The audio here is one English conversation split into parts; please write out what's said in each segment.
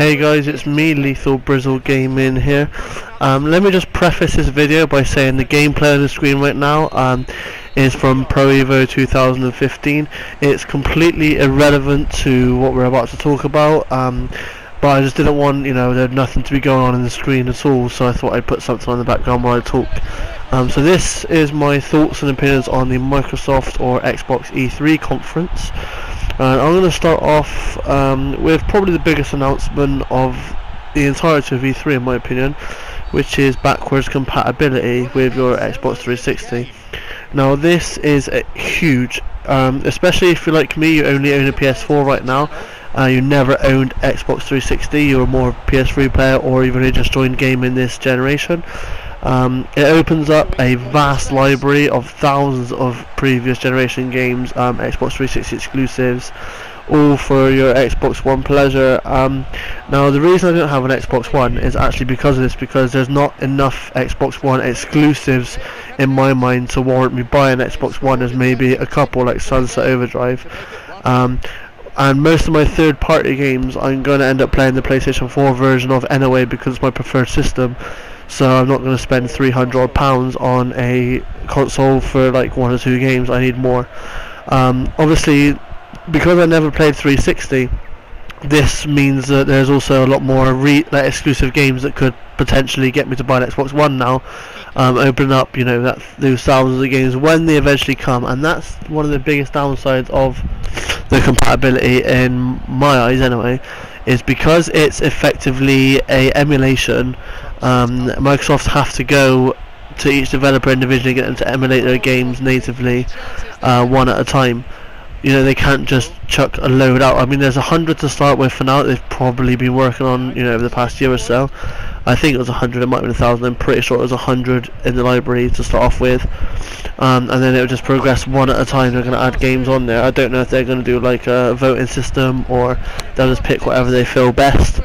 Hey guys, it's me, Lethal Brizzle Gaming here. Let me just preface this video by saying the gameplay on the screen right now is from Pro Evo 2015. It's completely irrelevant to what we're about to talk about, but I just didn't want, there's nothing to be going on in the screen at all, so I thought I'd put something on the background while I talk. So this is my thoughts and opinions on the Microsoft or Xbox E3 conference. I'm going to start off with probably the biggest announcement of the entirety of E3 in my opinion, which is backwards compatibility with your Xbox 360. Now this is huge, especially if you're like me, you only own a PS4 right now. You never owned Xbox 360, you're more a PS3 player, or you've only just joined gaming this generation. It opens up a vast library of thousands of previous generation games, Xbox 360 exclusives, all for your Xbox One pleasure. Now the reason I don't have an Xbox One is actually because of this, because there's not enough Xbox One exclusives in my mind to warrant me buying an Xbox One. There's maybe a couple like Sunset Overdrive. And most of my third-party games I'm going to end up playing the PlayStation 4 version of anyway, because it's my preferred system. So I'm not going to spend £300 on a console for like one or two games. I need more. Obviously, because I never played 360, this means that there's also a lot more exclusive games that could potentially get me to buy an Xbox One now. Open up, those thousands of games when they eventually come, and that's one of the biggest downsides of the compatibility in my eyes anyway, is because it's effectively a emulation. Microsoft have to go to each developer individually, get them to emulate their games natively, one at a time. They can't just chuck a load out. I mean, there's 100 to start with for now. They've probably been working on, over the past year or so. I think it was 100. It might have been 1,000. I'm pretty sure it was 100 in the library to start off with, and then it will just progress one at a time. They're going to add games on there. I don't know if they're going to do like a voting system, or they'll just pick whatever they feel best.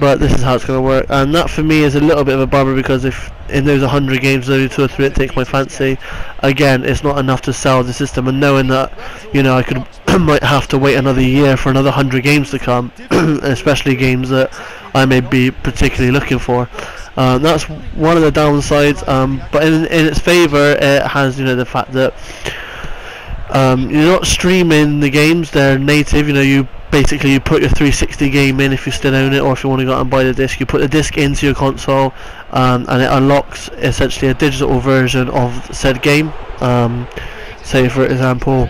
But this is how it's going to work, and that for me is a little bit of a bummer, because if in those 100 games there's only 2 or 3 that take my fancy, again it's not enough to sell the system. And knowing that I could might have to wait another year for another 100 games to come, especially games that I may be particularly looking for, that's one of the downsides. But in its favour, it has the fact that you're not streaming the games, they're native. You put your 360 game in if you still own it, or if you want to go out and buy the disc, you put the disc into your console, and it unlocks essentially a digital version of said game. Say for example,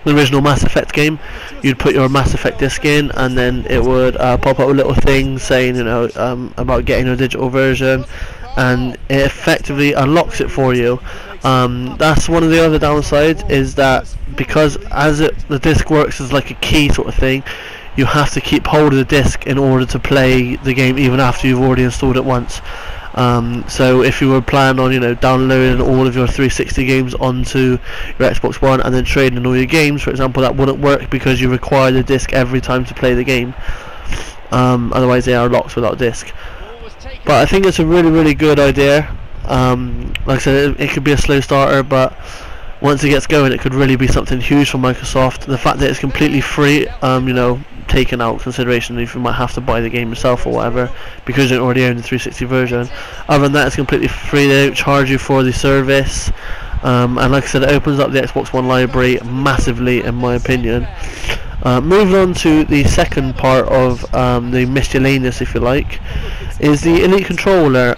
the original Mass Effect game, you'd put your Mass Effect disc in, and then it would pop up a little thing saying about getting a digital version, and it effectively unlocks it for you. That's one of the other downsides, is that because the disc works as like a key sort of thing, you have to keep hold of the disc in order to play the game, even after you've already installed it once. So if you were planning on downloading all of your 360 games onto your Xbox One and then trading all your games, for example, that wouldn't work, because you require the disc every time to play the game. Otherwise they are locked without disc. But I think it's a really, really good idea. Like I said, it could be a slow starter, but once it gets going, it could really be something huge for Microsoft. The fact that it's completely free, taken out consideration if you might have to buy the game yourself or whatever, because you don't already own the 360 version. Other than that, it's completely free. They don't charge you for the service, and like I said, it opens up the Xbox One library massively in my opinion. Moving on to the second part of the miscellaneous, if you like, is the Elite controller.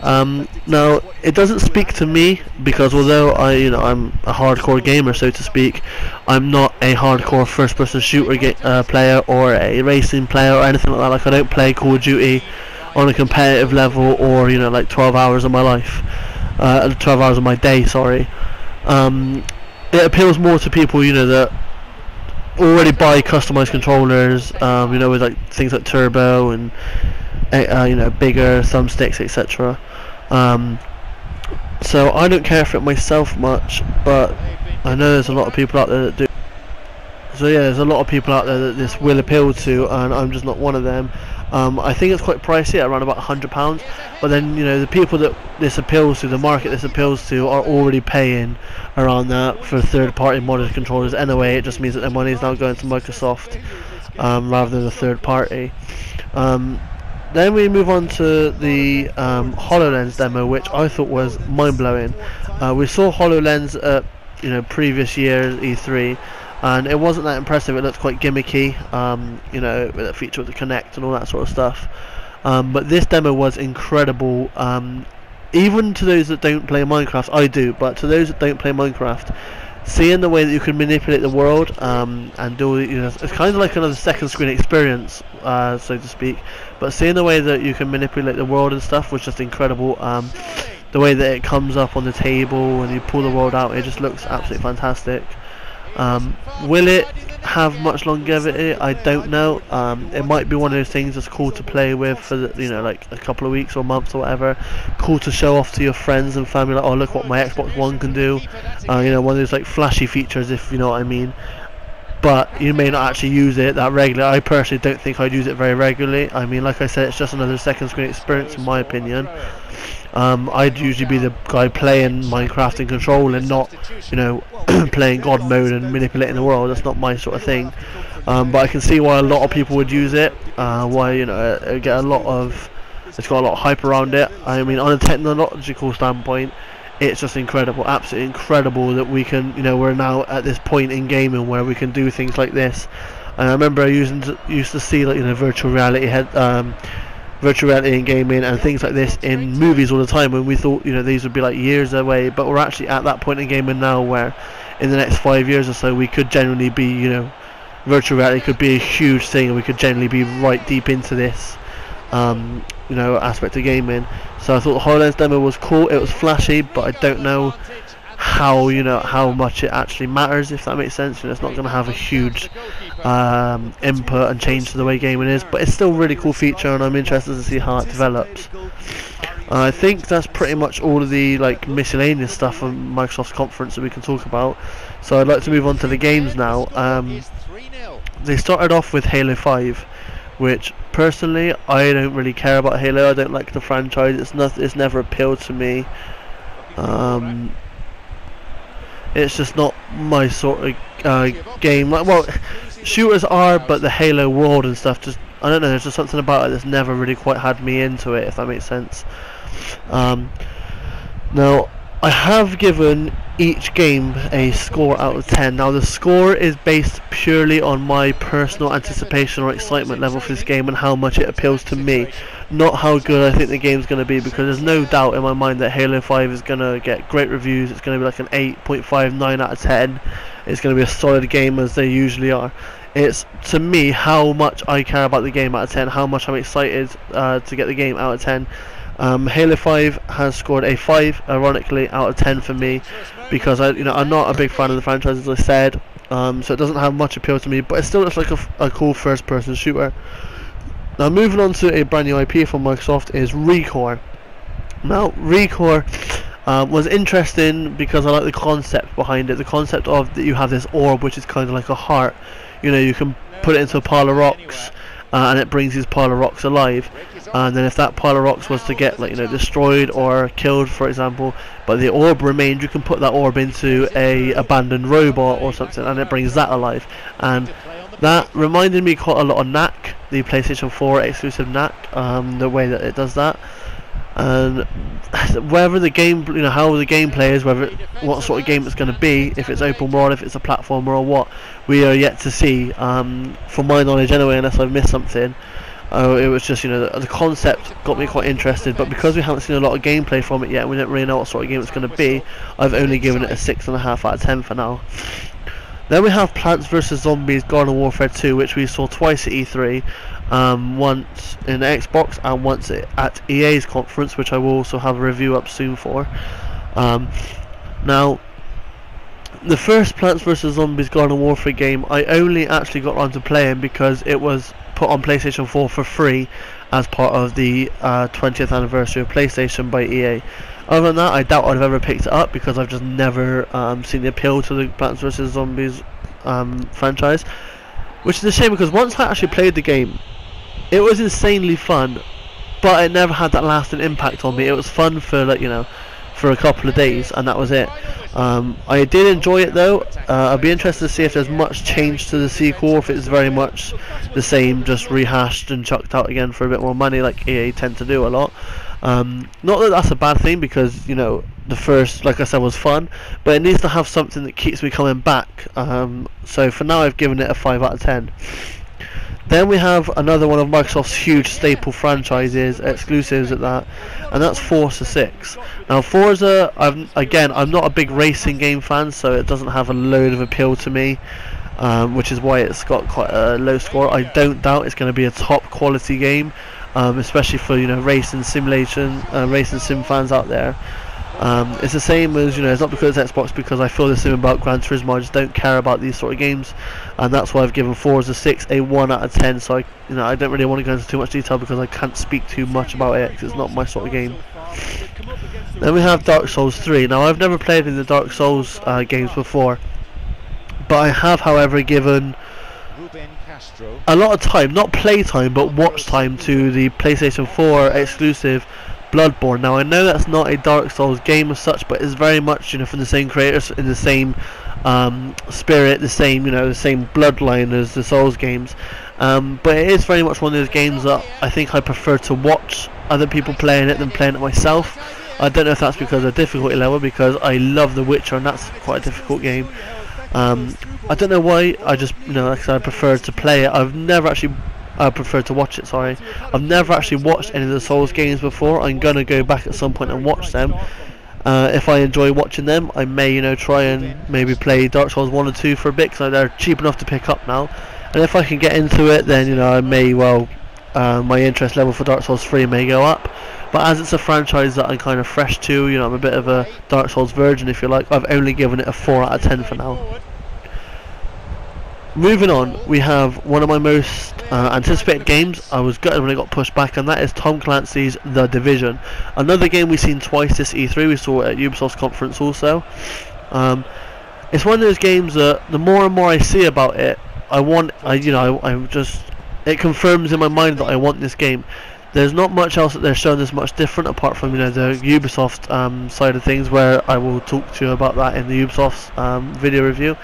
Now it doesn't speak to me, because although I'm a hardcore gamer, so to speak, I'm not a hardcore first-person shooter player, or a racing player, or anything like that. Like, I don't play Call of Duty on a competitive level, or like 12 hours of my life, 12 hours of my day. Sorry. It appeals more to people that already buy customized controllers, with like things like turbo and bigger thumbsticks, etc. So I don't care for it myself much, but I know there's a lot of people out there that do. So yeah, there's a lot of people out there that this will appeal to, and I'm just not one of them. I think it's quite pricey, at around about £100, but then the people that this appeals to, the market this appeals to, are already paying around that for third-party modded controllers anyway. It just means that their money is now going to Microsoft rather than a third party. Then we move on to the HoloLens demo, which I thought was mind-blowing. We saw HoloLens at previous year's E3, and it wasn't that impressive. It looked quite gimmicky, with a feature with the Kinect and all that sort of stuff. But this demo was incredible. Even to those that don't play Minecraft, I do, but to those that don't play Minecraft, seeing the way that you can manipulate the world and do it's kind of like another second screen experience, so to speak. But seeing the way that you can manipulate the world and stuff was just incredible. The way that it comes up on the table and you pull the world out, it just looks absolutely fantastic. Will it have much longevity? I don't know. It might be one of those things that's cool to play with for like a couple of weeks or months or whatever. Cool to show off to your friends and family, like, oh, look what my Xbox One can do. One of those like flashy features, if you know what I mean. But you may not actually use it that regularly. I personally don't think I'd use it very regularly. I mean, like I said, it's just another second screen experience in my opinion. I'd usually be the guy playing Minecraft and controlling, not playing God mode and manipulating the world. That's not my sort of thing. But I can see why a lot of people would use it. Why it it's got a lot of hype around it. I mean, on a technological standpoint, it's just incredible, absolutely incredible that we can, we're now at this point in gaming where we can do things like this. And I remember I used to see like virtual reality in gaming and things like this in movies all the time, when we thought these would be like years away, but we're actually at that point in gaming now where in the next 5 years or so we could generally be virtual reality could be a huge thing, and we could generally be right deep into this aspect of gaming. So I thought the HoloLens demo was cool. It was flashy, but I don't know how much it actually matters, if that makes sense. It's not going to have a huge input and change to the way gaming is, but it's still a really cool feature, and I'm interested to see how it develops. I think that's pretty much all of the miscellaneous stuff from Microsoft's conference that we can talk about. So I'd like to move on to the games now. They started off with Halo 5, which personally I don't really care about Halo. I don't like the franchise. It's never appealed to me. It's just not my sort of game. Well, shooters are, but the Halo world and stuff, just I don't know. There's just something about it that's never really quite had me into it, if that makes sense. Now, I have given each game a score out of 10. Now the score is based purely on my personal anticipation or excitement level for this game and how much it appeals to me, not how good I think the game's going to be, because there's no doubt in my mind that Halo 5 is going to get great reviews. It's going to be like an 8.5, 9 out of 10. It's going to be a solid game, as they usually are. It's, to me, how much I care about the game out of 10, how much I'm excited to get the game out of 10. Halo 5 has scored a 5, ironically, out of 10 for me, because I'm not a big fan of the franchise, as I said. So it doesn't have much appeal to me, but it still looks like a cool first-person shooter. Now, moving on to a brand new IP from Microsoft is ReCore. Now, ReCore was interesting because I like the concept behind it. The concept of that you have this orb, which is kind of like a heart. You can put it into a pile of rocks, and it brings these pile of rocks alive. And then if that pile of rocks was to get destroyed or killed, for example, but the orb remained, you can put that orb into a abandoned robot or something, and it brings that alive. And that reminded me quite a lot of Knack, the PlayStation 4 exclusive Knack, the way that it does that. And whether the game, how the gameplay is, what sort of game it's going to be, if it's open world, if it's a platformer or what, we are yet to see. From my knowledge anyway, unless I've missed something. It was just, the concept got me quite interested, but because we haven't seen a lot of gameplay from it yet, we don't really know what sort of game it's going to be, I've only given it a 6.5 out of 10 for now. Then we have Plants vs Zombies Garden Warfare 2, which we saw twice at E3, once in Xbox and once at EA's conference, which I will also have a review up soon for. Now, the first Plants vs Zombies Garden Warfare game I only actually got around to playing because it was put on PlayStation 4 for free as part of the 20th anniversary of PlayStation by EA. Other than that, I doubt I'd have ever picked it up because I've just never seen the appeal to the Plants vs Zombies franchise, which is a shame because once I actually played the game, it was insanely fun, but it never had that lasting impact on me. It was fun for for a couple of days, and that was it. I did enjoy it though. I'd be interested to see if there's much change to the sequel, if it's very much the same, just rehashed and chucked out again for a bit more money, like EA tend to do a lot. Not that that's a bad thing, because you know the first, like I said, was fun, but it needs to have something that keeps me coming back. So for now, I've given it a 5 out of 10. Then we have another one of Microsoft's huge staple franchises, exclusives at that, and that's Forza 6. Now Forza, I'm not a big racing game fan, so it doesn't have a load of appeal to me, which is why it's got quite a low score. I don't doubt it's going to be a top quality game, especially for, you know, racing simulation, racing sim fans out there. It's the same as, you know, it's not because it's Xbox, because I feel the same about Gran Turismo. I just don't care about these sort of games, and that's why I've given Forza 6 a 1 out of 10. So I don't really want to go into too much detail because I can't speak too much about it, because it's not my sort of game. Then we have Dark Souls 3. Now I've never played in the Dark Souls games before, but I have, however, given a lot of time, not play time, but watch time to the PlayStation 4 exclusive Bloodborne. Now I know that's not a Dark Souls game as such, but it's very much, you know, from the same creators, in the same spirit, the same, you know, the same bloodline as the Souls games. But it is very much one of those games that I think I prefer to watch other people playing it than playing it myself. I don't know if that's because of difficulty level, because I love The Witcher and that's quite a difficult game. I don't know why. I just, you know, like I said, I prefer to play it. I prefer to watch it, sorry. I've never actually watched any of the Souls games before. I'm gonna go back at some point and watch them. If I enjoy watching them, I may, you know, try and maybe play Dark Souls 1 or 2 for a bit, because they're cheap enough to pick up now. And if I can get into it, then, you know, I may well, my interest level for Dark Souls 3 may go up. But as it's a franchise that I'm kind of fresh to, you know, I'm a bit of a Dark Souls virgin, if you like, I've only given it a 4 out of 10 for now. Moving on, we have one of my most anticipated games. I was gutted when it got pushed back, and that is Tom Clancy's The Division. Another game we've seen twice this E3. We saw it at Ubisoft's conference also. It's one of those games that the more and more I see about it, it confirms in my mind that I want this game. There's not much else that they're showing that's much different, apart from, you know, the Ubisoft side of things, where I will talk to you about that in the Ubisoft's video review.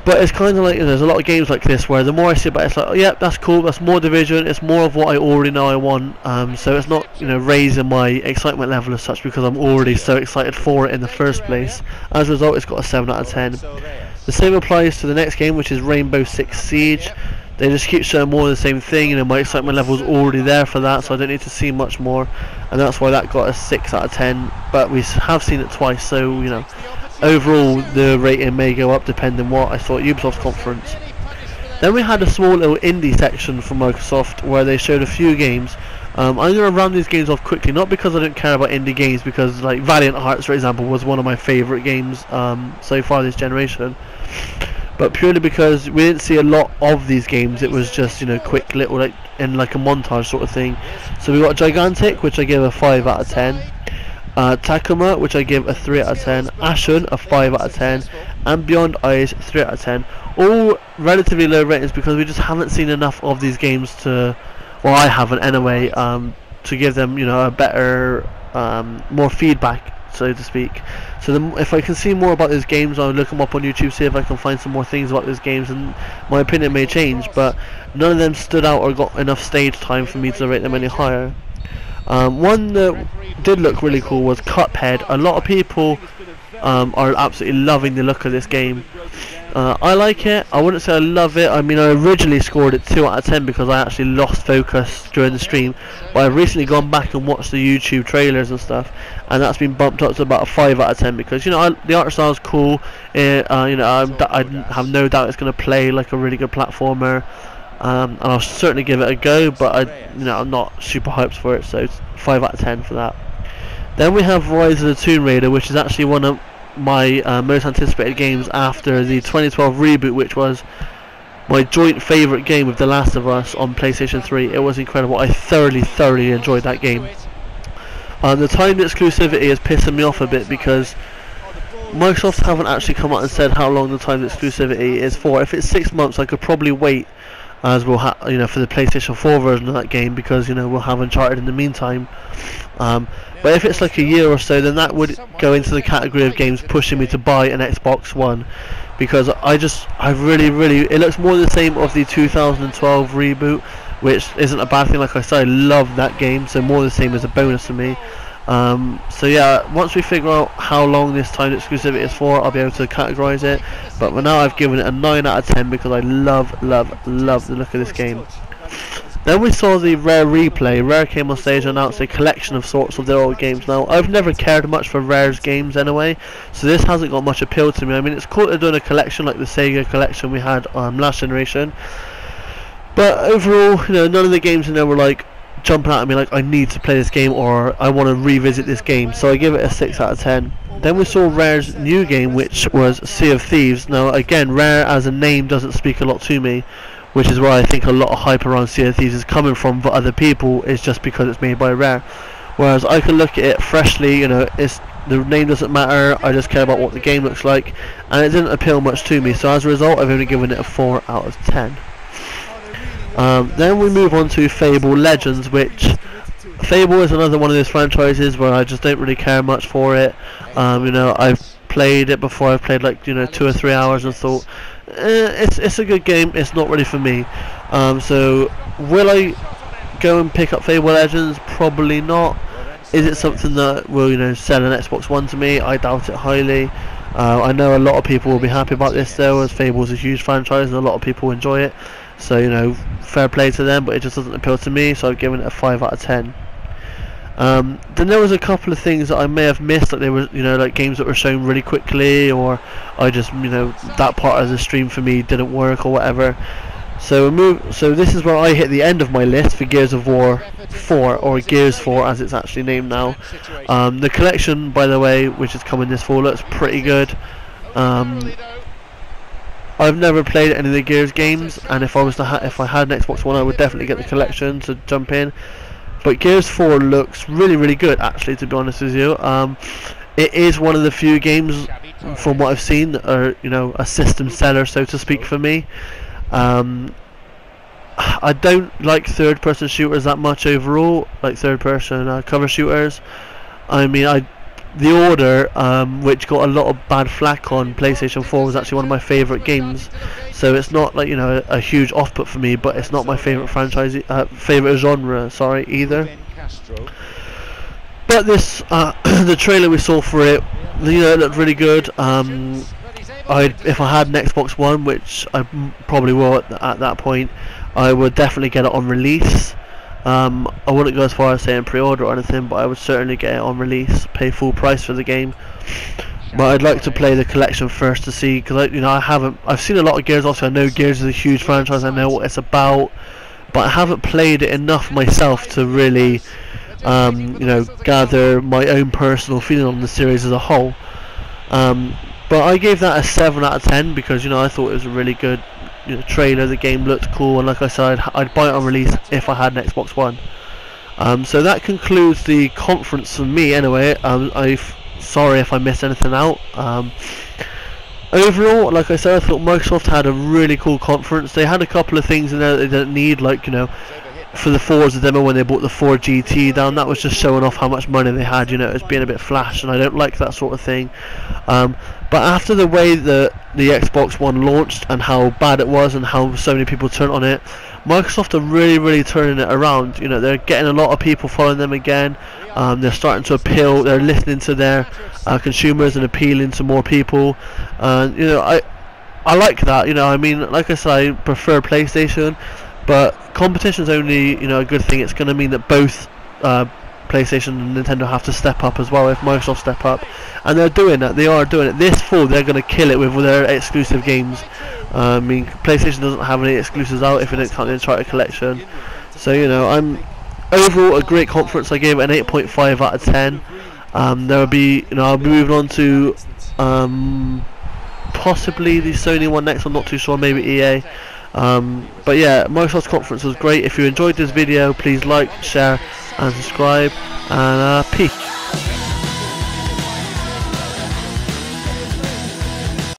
But it's kind of like, you know, there's a lot of games like this where the more I see about it, it's like, oh yeah, that's cool, that's more Division, it's more of what I already know I want. So it's not, you know, raising my excitement level as such, because I'm already so excited for it in the first place. As a result, it's got a 7 out of 10. The same applies to the next game, which is Rainbow Six Siege. They just keep showing more of the same thing, you know, my excitement level is already there for that, so I don't need to see much more, and that's why that got a 6 out of 10. But we have seen it twice, so, you know, overall the rating may go up depending what I saw at Ubisoft's conference. Then we had a small little indie section from Microsoft where they showed a few games. I'm going to run these games off quickly, not because I don't care about indie games, because like Valiant Hearts, for example, was one of my favourite games so far this generation, but purely because we didn't see a lot of these games. It was just, you know, quick little, like in like a montage sort of thing. So we got Gigantic, which I give a 5 out of 10. Takuma, which I give a 3 out of 10, Ashen a 5 out of 10, and Beyond Eyes 3 out of 10. All relatively low ratings because we just haven't seen enough of these games to, well, I haven't anyway, to give them, you know, a better, more feedback, so to speak. So if I can see more about these games, I'll look them up on YouTube, see if I can find some more things about these games, and my opinion may change, but none of them stood out or got enough stage time for me to rate them any higher. One that did look really cool was Cuphead. A lot of people are absolutely loving the look of this game. I like it. I wouldn't say I love it. I mean, I originally scored it 2 out of 10 because I actually lost focus during the stream, but I've recently gone back and watched the YouTube trailers and stuff, and that's been bumped up to about a 5 out of 10 because, you know, the art style's cool. You know, I have no doubt it's going to play like a really good platformer. And I'll certainly give it a go, but I'm not super hyped for it, so it's 5 out of 10 for that. Then we have Rise of the Tomb Raider, which is actually one of my most anticipated games after the 2012 reboot, which was my joint favourite game with The Last of Us on PlayStation 3. It was incredible. I thoroughly enjoyed that game. The timed exclusivity is pissing me off a bit because Microsoft haven't actually come out and said how long the timed exclusivity is for. If it's 6 months, I could probably wait as we'll have, you know, for the PlayStation 4 version of that game, because, you know, we'll have Uncharted in the meantime. But if it's like a year or so, then that would go into the category of games pushing me to buy an Xbox One, because I really, it looks more the same of the 2012 reboot, which isn't a bad thing. Like I said, I love that game, so more the same is a bonus for me. So yeah, once we figure out how long this timed exclusivity is for, I'll be able to categorize it. But for now, I've given it a 9 out of 10 because I love the look of this game. Then we saw the Rare replay. Rare came on stage and announced a collection of sorts of their old games. Now, I've never cared much for Rare's games anyway, so this hasn't got much appeal to me. I mean, it's cool to do a collection like the Sega collection we had last generation, but overall, you know, none of the games in there were like jumping out at me like I need to play this game or I want to revisit this game, so I give it a 6 out of 10. Then we saw Rare's new game, which was Sea of Thieves. Now again, Rare as a name doesn't speak a lot to me, which is why I think a lot of hype around Sea of Thieves is coming from for other people, is just because it's made by Rare. Whereas I can look at it freshly, you know, the name doesn't matter, I just care about what the game looks like, and it didn't appeal much to me, so as a result I've only given it a 4 out of 10. Then we move on to Fable Legends, which Fable is another one of those franchises where I just don't really care much for it. You know, I've played it before. I've played like, you know, 2 or 3 hours and thought, it's a good game. It's not really for me. So will I go and pick up Fable Legends? Probably not. Is it something that will, you know, sell an Xbox One to me? I doubt it highly. I know a lot of people will be happy about this though, as Fable is a huge franchise and a lot of people enjoy it. So, you know, fair play to them, but it just doesn't appeal to me, so I've given it a 5 out of 10. Then there was a couple of things that I may have missed, like they were, you know, like games that were shown really quickly, or I just, you know, that part of the stream for me didn't work or whatever. So this is where I hit the end of my list for Gears of War 4, or Gears 4 as it's actually named now. The collection, by the way, which is coming this fall, looks pretty good. I've never played any of the Gears games, and if I had an Xbox One, I would definitely get the collection to jump in. But Gears 4 looks really good, actually, to be honest with you. It is one of the few games, from what I've seen, that are, you know, a system seller, so to speak, for me. I don't like third-person shooters that much overall, like third-person cover shooters. I mean, The Order, which got a lot of bad flack on PlayStation 4, was actually one of my favourite games. So it's not like, you know, a huge off-put for me, but it's not my favourite franchise, favourite genre, sorry, either. But this, the trailer we saw for it, you know, it looked really good. If I had an Xbox One, which I probably will at that point, I would definitely get it on release. I wouldn't go as far as saying pre-order or anything, but I would certainly get it on release, pay full price for the game. But I'd like to play the collection first to see, because you know, I've seen a lot of Gears. Also, I know Gears is a huge franchise. I know what it's about, but I haven't played it enough myself to really, you know, gather my own personal feeling on the series as a whole. But I gave that a 7 out of 10 because, you know, I thought it was a really good, you know, trailer. The game looked cool, and like I said, I'd buy it on release if I had an Xbox One. So that concludes the conference for me anyway. Sorry if I missed anything out. Overall, like I said, I thought Microsoft had a really cool conference. They had a couple of things in there that they didn't need, like, you know, for the Forza demo when they brought the 4 GT down, that was just showing off how much money they had. You know, it was being a bit flash, and I don't like that sort of thing. But after the way the Xbox One launched and how bad it was and how so many people turned on it, Microsoft are really turning it around. You know, they're getting a lot of people following them again. They're starting to appeal. They're listening to their consumers and appealing to more people. You know, I like that. You know, I mean, like I said, I prefer PlayStation, but competition's only, you know, a good thing. It's going to mean that both PlayStation and Nintendo have to step up as well if Microsoft step up, and they're doing that. They are doing it. This fall they're going to kill it with their exclusive games. I mean, PlayStation doesn't have any exclusives out if you don't count the Uncharted collection. So, you know, I'm overall a great conference. I gave it an 8.5 out of 10. There will be, you know, I'll be moving on to possibly the Sony one next. I'm not too sure. Maybe EA. But yeah, Microsoft's conference was great. If you enjoyed this video, please like, share and subscribe, and peace.